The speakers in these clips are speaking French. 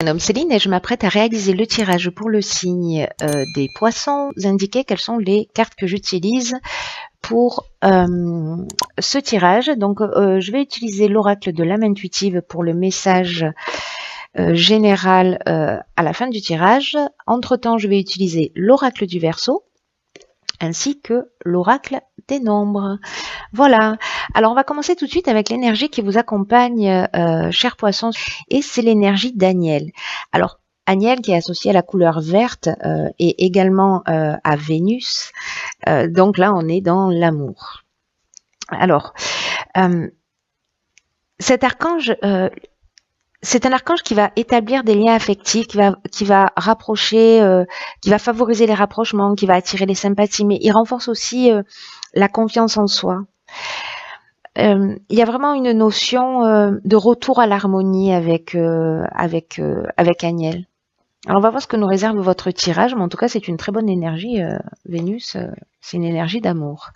Je me nomme Céline et je m'apprête à réaliser le tirage pour le signe des poissons. Vous indiquez quelles sont les cartes que j'utilise pour ce tirage. Donc, je vais utiliser l'oracle de l'âme intuitive pour le message général à la fin du tirage. Entre-temps, je vais utiliser l'oracle du Verseau ainsi que l'oracle des nombres. Voilà. Alors, on va commencer tout de suite avec l'énergie qui vous accompagne, chers poissons, et c'est l'énergie d'Aniel. Alors, Aniel qui est associé à la couleur verte et également à Vénus. Donc là, on est dans l'amour. Alors, cet archange, c'est un archange qui va établir des liens affectifs, qui va rapprocher, qui va favoriser les rapprochements, qui va attirer les sympathies, mais il renforce aussi la confiance en soi. Il y a vraiment une notion de retour à l'harmonie avec Aniel. Alors on va voir ce que nous réserve votre tirage, mais en tout cas c'est une très bonne énergie, Vénus, c'est une énergie d'amour.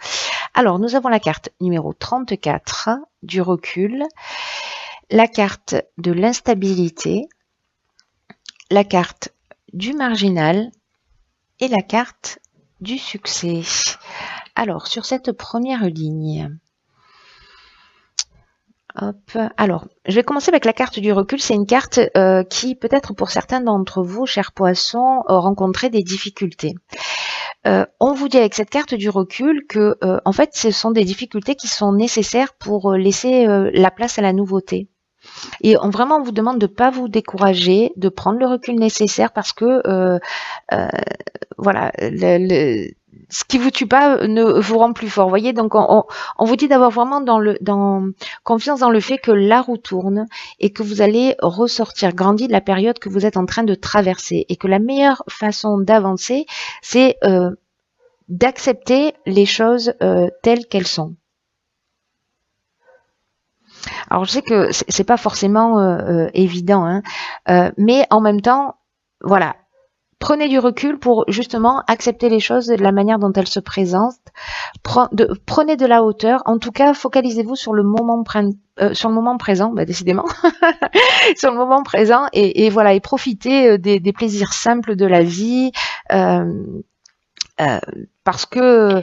Alors nous avons la carte numéro 34 du recul, la carte de l'instabilité, la carte du marginal et la carte du succès. Alors sur cette première ligne, hop. Alors, je vais commencer avec la carte du recul. C'est une carte qui, peut-être pour certains d'entre vous, chers poissons, rencontraient des difficultés. On vous dit avec cette carte du recul que, en fait, ce sont des difficultés qui sont nécessaires pour laisser la place à la nouveauté. Et vraiment, on vous demande de ne pas vous décourager, de prendre le recul nécessaire parce que, voilà, ce qui vous tue pas ne vous rend plus fort. Vous voyez, donc on vous dit d'avoir vraiment confiance dans le fait que la roue tourne et que vous allez ressortir grandi de la période que vous êtes en train de traverser et que la meilleure façon d'avancer, c'est d'accepter les choses telles qu'elles sont. Alors je sais que c'est pas forcément évident, hein, mais en même temps, voilà. Prenez du recul pour justement accepter les choses de la manière dont elles se présentent. Prenez de la hauteur. En tout cas, focalisez-vous sur le moment présent, décidément, sur le moment présent et voilà, et profitez des plaisirs simples de la vie. Parce que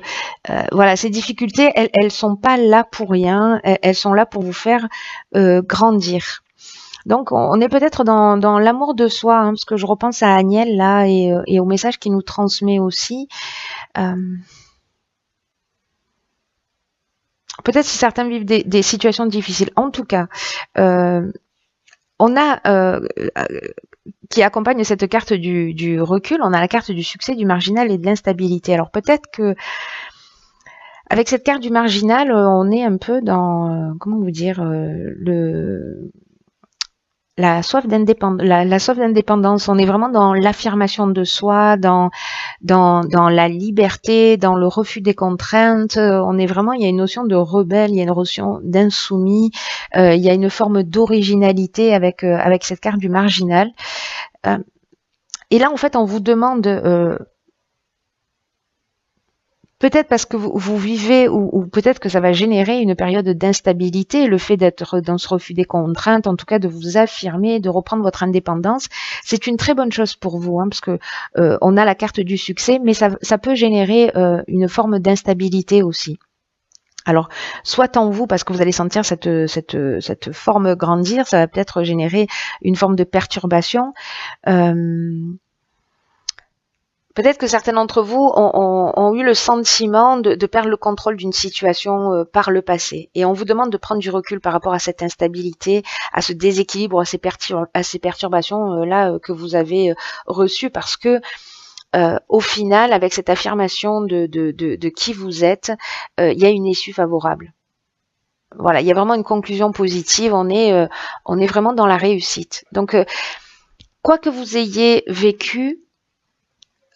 voilà, ces difficultés, elles sont pas là pour rien. Elles sont là pour vous faire grandir. Donc, on est peut-être dans l'amour de soi, hein, parce que je repense à Aniel là et au message qu'il nous transmet aussi. Peut-être si certains vivent des situations difficiles. En tout cas, on a qui accompagne cette carte du recul, on a la carte du succès, du marginal et de l'instabilité. Alors peut-être que avec cette carte du marginal, on est un peu dans comment vous dire la soif d'indépendance, on est vraiment dans l'affirmation de soi, dans la liberté, dans le refus des contraintes. On est vraiment, il y a une notion de rebelle, il y a une notion d'insoumis, il y a une forme d'originalité avec cette carte du marginal. Et là, en fait, on vous demande peut-être parce que vous vivez ou peut-être que ça va générer une période d'instabilité, le fait d'être dans ce refus des contraintes, en tout cas de vous affirmer, de reprendre votre indépendance, c'est une très bonne chose pour vous, hein, parce que on a la carte du succès, mais ça peut générer une forme d'instabilité aussi. Alors, soit en vous, parce que vous allez sentir cette forme grandir, ça va peut-être générer une forme de perturbation. Peut-être que certains d'entre vous ont eu le sentiment de perdre le contrôle d'une situation par le passé. Et on vous demande de prendre du recul par rapport à cette instabilité, à ce déséquilibre, à ces perturbations là que vous avez reçues parce que au final, avec cette affirmation de qui vous êtes, il y a une issue favorable. Voilà, il y a vraiment une conclusion positive. On est vraiment dans la réussite. Donc, quoi que vous ayez vécu,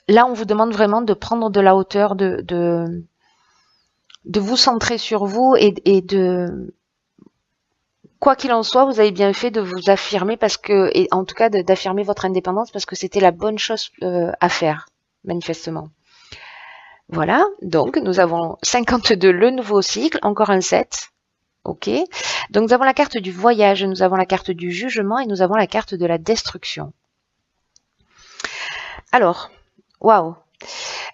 là, on vous demande vraiment de prendre de la hauteur, de vous centrer sur vous et de, quoi qu'il en soit, vous avez bien fait de vous affirmer parce que, et en tout cas d'affirmer votre indépendance parce que c'était la bonne chose à faire, manifestement. Voilà, donc nous avons 52, le nouveau cycle, encore un 7. Ok. Donc nous avons la carte du voyage, nous avons la carte du jugement et nous avons la carte de la destruction. Alors, waouh.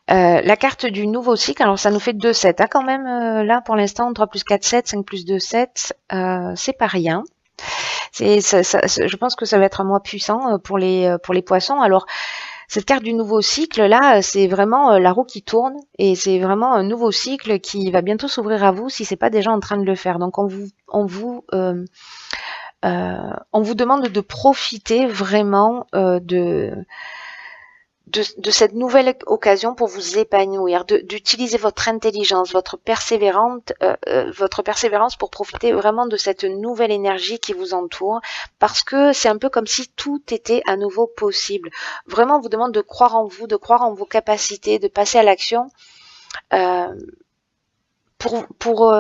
La carte du nouveau cycle, alors ça nous fait 2-7 hein, quand même, là pour l'instant, 3 plus 4, 7, 5 plus 2, 7, c'est pas rien. Je pense que ça va être un mois puissant pour les poissons. Alors, cette carte du nouveau cycle, là, c'est vraiment la roue qui tourne et c'est vraiment un nouveau cycle qui va bientôt s'ouvrir à vous si c'est pas déjà en train de le faire. Donc, on vous demande de profiter vraiment de cette nouvelle occasion pour vous épanouir, d'utiliser votre intelligence, votre persévérance pour profiter vraiment de cette nouvelle énergie qui vous entoure, parce que c'est un peu comme si tout était à nouveau possible. Vraiment, on vous demande de croire en vous, de croire en vos capacités, de passer à l'action pour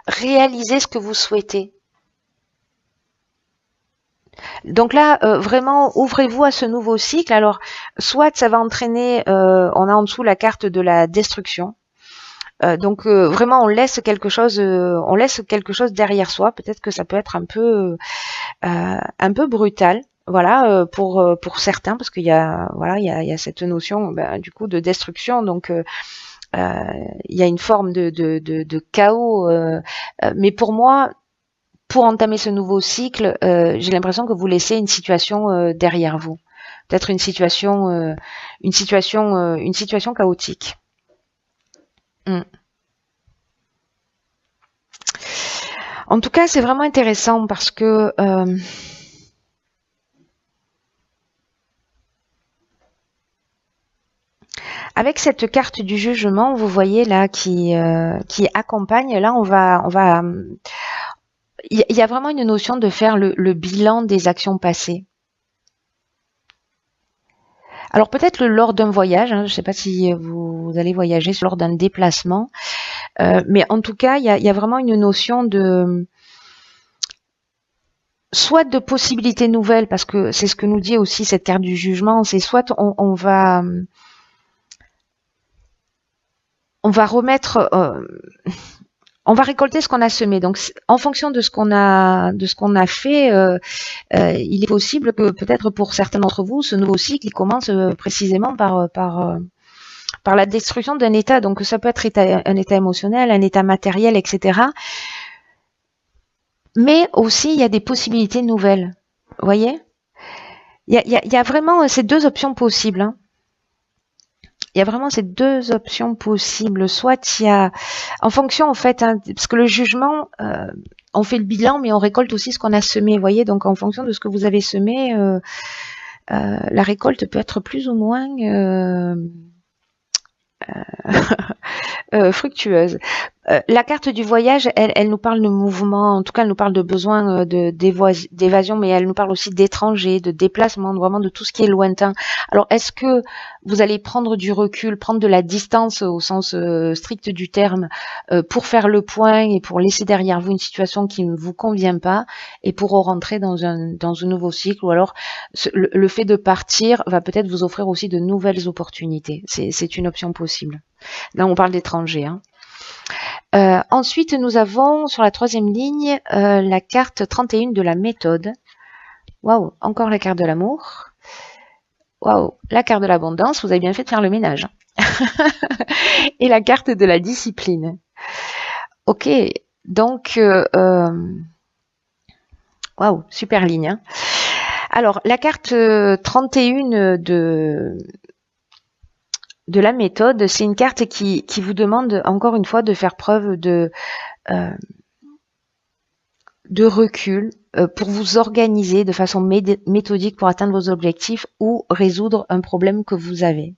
réaliser ce que vous souhaitez. Donc là, vraiment, ouvrez-vous à ce nouveau cycle. Alors, soit ça va entraîner, on a en dessous la carte de la destruction. Donc vraiment, on laisse quelque chose derrière soi. Peut-être que ça peut être un peu brutal. Voilà, pour certains, parce qu'il y a cette notion, du coup, de destruction. Donc il y a une forme de chaos. Mais pour moi, pour entamer ce nouveau cycle, j'ai l'impression que vous laissez une situation derrière vous. Peut-être une situation chaotique. En tout cas, c'est vraiment intéressant parce que avec cette carte du jugement, vous voyez là qui accompagne. Là, on va il y a vraiment une notion de faire le bilan des actions passées. Alors peut-être lors d'un voyage, je ne sais pas si vous allez voyager lors d'un déplacement, mais en tout cas, il y a vraiment une notion de soit de possibilités nouvelles, parce que c'est ce que nous dit aussi cette carte du jugement, c'est soit on va remettre on va récolter ce qu'on a semé. Donc, en fonction de ce qu'on a fait, il est possible que peut-être pour certains d'entre vous, ce nouveau cycle il commence précisément par la destruction d'un état. Donc, ça peut être un état émotionnel, un état matériel, etc. Mais aussi, il y a des possibilités nouvelles. Vous voyez ? Il y a vraiment ces deux options possibles. Hein. Il y a vraiment ces deux options possibles. Soit il y a, en fonction en fait, parce que le jugement, on fait le bilan, mais on récolte aussi ce qu'on a semé. Vous voyez, donc en fonction de ce que vous avez semé, la récolte peut être plus ou moins fructueuse. La carte du voyage, elle nous parle de mouvement, en tout cas elle nous parle de besoin d'évasion, mais elle nous parle aussi d'étrangers, de déplacement, vraiment de tout ce qui est lointain. Alors est-ce que vous allez prendre du recul, prendre de la distance au sens strict du terme, pour faire le point et pour laisser derrière vous une situation qui ne vous convient pas et pour rentrer dans un nouveau cycle, ou alors le fait de partir va peut-être vous offrir aussi de nouvelles opportunités. C'est une option possible. Là on parle d'étrangers. Hein. Ensuite, nous avons sur la troisième ligne la carte 31 de la méthode. Waouh, encore la carte de l'amour. Waouh, la carte de l'abondance. Vous avez bien fait de faire le ménage. Et la carte de la discipline. Ok, donc waouh, super ligne. Hein. Alors, la carte 31 de la méthode, c'est une carte qui vous demande encore une fois de faire preuve de recul pour vous organiser de façon méthodique pour atteindre vos objectifs ou résoudre un problème que vous avez.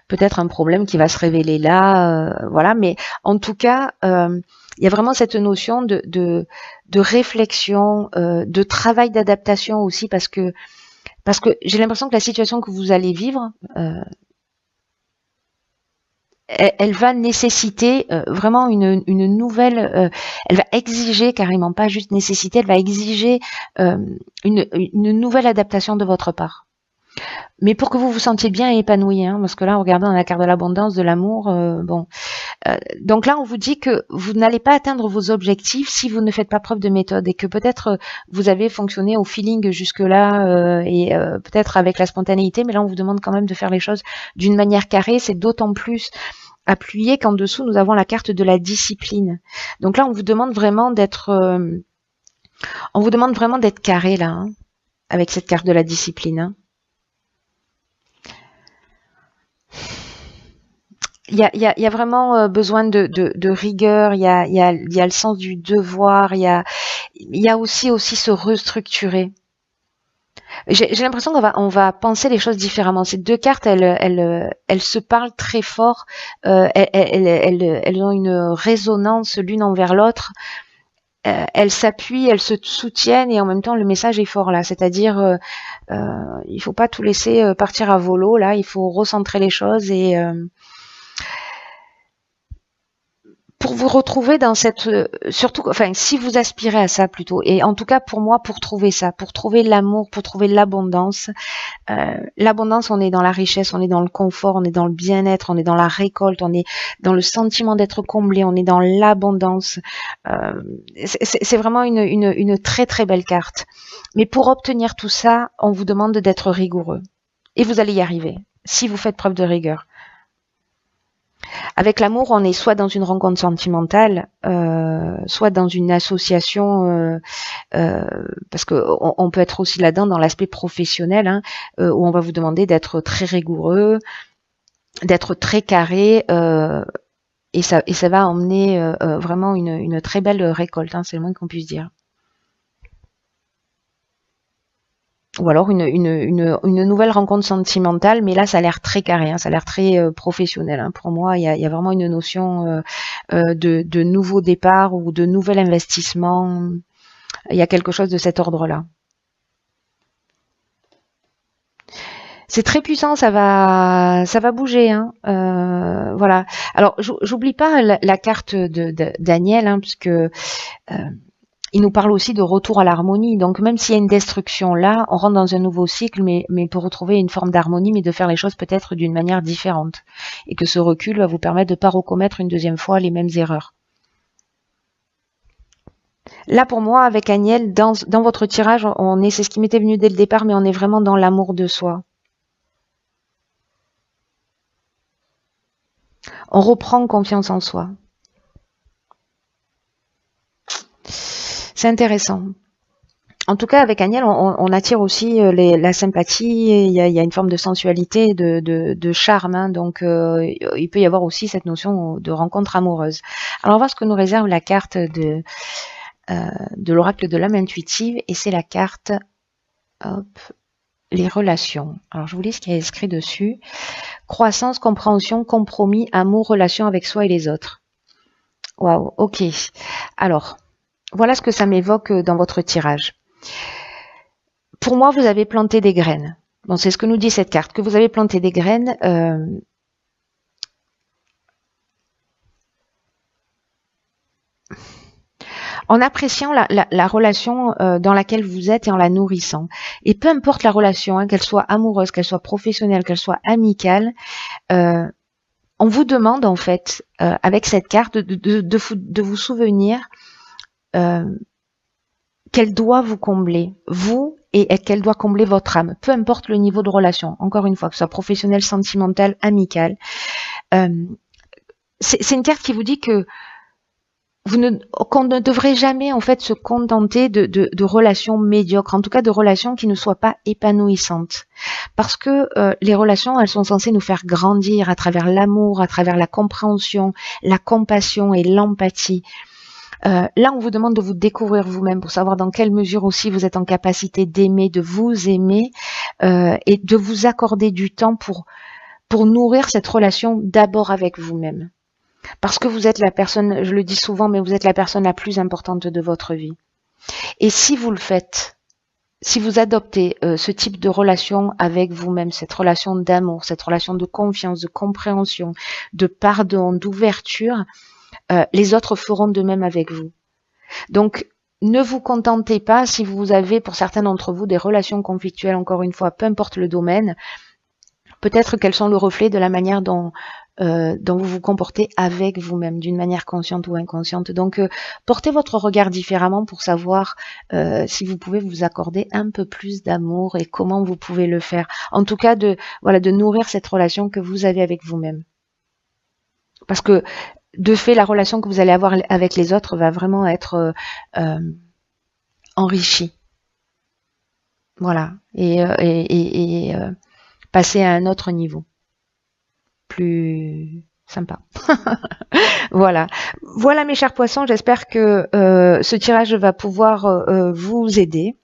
Peut-être un problème qui va se révéler là, voilà, mais en tout cas, il y a vraiment cette notion de réflexion, de travail d'adaptation aussi, parce que j'ai l'impression que la situation que vous allez vivre, elle va nécessiter vraiment une nouvelle, elle va exiger carrément, pas juste nécessiter, elle va exiger une nouvelle adaptation de votre part. Mais pour que vous vous sentiez bien et épanoui, hein, parce que là, regardez dans la carte de l'abondance, de l'amour, bon, Donc là, on vous dit que vous n'allez pas atteindre vos objectifs si vous ne faites pas preuve de méthode et que peut-être vous avez fonctionné au feeling jusque-là et peut-être avec la spontanéité, mais là, on vous demande quand même de faire les choses d'une manière carrée. C'est d'autant plus appuyé qu'en dessous, nous avons la carte de la discipline. Donc là, on vous demande vraiment d'être carré là, hein, avec cette carte de la discipline. Hein. Il y a vraiment besoin de rigueur, il y a le sens du devoir, il y a aussi se restructurer. J'ai l'impression qu'on va penser les choses différemment. Ces deux cartes, elles se parlent très fort, elles ont une résonance l'une envers l'autre. Elles s'appuient, elles se soutiennent et en même temps le message est fort là. C'est-à-dire, il faut pas tout laisser partir à volo là. Il faut recentrer les choses et pour vous retrouver dans cette, surtout, enfin, si vous aspirez à ça plutôt, et en tout cas pour moi, pour trouver ça, pour trouver l'amour, pour trouver l'abondance, on est dans la richesse, on est dans le confort, on est dans le bien-être, on est dans la récolte, on est dans le sentiment d'être comblé, on est dans l'abondance. C'est vraiment une très très belle carte. Mais pour obtenir tout ça, on vous demande d'être rigoureux. Et vous allez y arriver, si vous faites preuve de rigueur. Avec l'amour, on est soit dans une rencontre sentimentale, soit dans une association, parce que on peut être aussi là-dedans dans l'aspect professionnel, hein, où on va vous demander d'être très rigoureux, d'être très carré, et ça va emmener vraiment une très belle récolte, hein, c'est le moins qu'on puisse dire. Ou alors une nouvelle rencontre sentimentale, mais là ça a l'air très carré, hein, ça a l'air très professionnel. Hein. Pour moi, il y a vraiment une notion de nouveau départ ou de nouvel investissement. Il y a quelque chose de cet ordre-là. C'est très puissant, ça va bouger. Hein. Voilà. Alors, j'oublie pas la carte de Daniel, hein, puisque il nous parle aussi de retour à l'harmonie. Donc même s'il y a une destruction là, on rentre dans un nouveau cycle, mais pour retrouver une forme d'harmonie, mais de faire les choses peut-être d'une manière différente. Et que ce recul va vous permettre de ne pas recommettre une deuxième fois les mêmes erreurs. Là pour moi, avec Agnel, dans votre tirage, c'est ce qui m'était venu dès le départ, mais on est vraiment dans l'amour de soi. On reprend confiance en soi. C'est intéressant. En tout cas, avec Agnel, on attire aussi la sympathie. Il y a une forme de sensualité, de charme. Hein, donc, il peut y avoir aussi cette notion de rencontre amoureuse. Alors, on va voir ce que nous réserve la carte de l'oracle de l'âme intuitive. Et c'est la carte, hop, les relations. Alors, je vous lis ce qui est écrit dessus. Croissance, compréhension, compromis, amour, relation avec soi et les autres. Waouh, ok. Alors... Voilà ce que ça m'évoque dans votre tirage. Pour moi, vous avez planté des graines. Bon, c'est ce que nous dit cette carte, que vous avez planté des graines. En appréciant la relation dans laquelle vous êtes et en la nourrissant. Et peu importe la relation, hein, qu'elle soit amoureuse, qu'elle soit professionnelle, qu'elle soit amicale, on vous demande en fait, avec cette carte, de vous souvenir qu'elle doit vous combler, vous, et qu'elle doit combler votre âme, peu importe le niveau de relation, encore une fois, que ce soit professionnel, sentimental, amical. C'est une carte qui vous dit que qu'on ne devrait jamais en fait se contenter de relations médiocres, en tout cas de relations qui ne soient pas épanouissantes. Parce que les relations, elles sont censées nous faire grandir à travers l'amour, à travers la compréhension, la compassion et l'empathie. Là, on vous demande de vous découvrir vous-même pour savoir dans quelle mesure aussi vous êtes en capacité d'aimer, de vous aimer et de vous accorder du temps pour nourrir cette relation d'abord avec vous-même. Parce que vous êtes la personne, je le dis souvent, mais vous êtes la personne la plus importante de votre vie. Et si vous le faites, si vous adoptez ce type de relation avec vous-même, cette relation d'amour, cette relation de confiance, de compréhension, de pardon, d'ouverture, les autres feront de même avec vous. Donc, ne vous contentez pas si vous avez, pour certains d'entre vous, des relations conflictuelles, encore une fois, peu importe le domaine, Peut-être qu'elles sont le reflet de la manière dont vous vous comportez avec vous-même, d'une manière consciente ou inconsciente. Donc, portez votre regard différemment pour savoir si vous pouvez vous accorder un peu plus d'amour et comment vous pouvez le faire. En tout cas, de nourrir cette relation que vous avez avec vous-même. Parce que, de fait, la relation que vous allez avoir avec les autres va vraiment être enrichie. Voilà. Et passer à un autre niveau. Plus sympa. Voilà. Voilà mes chers poissons, j'espère que ce tirage va pouvoir vous aider.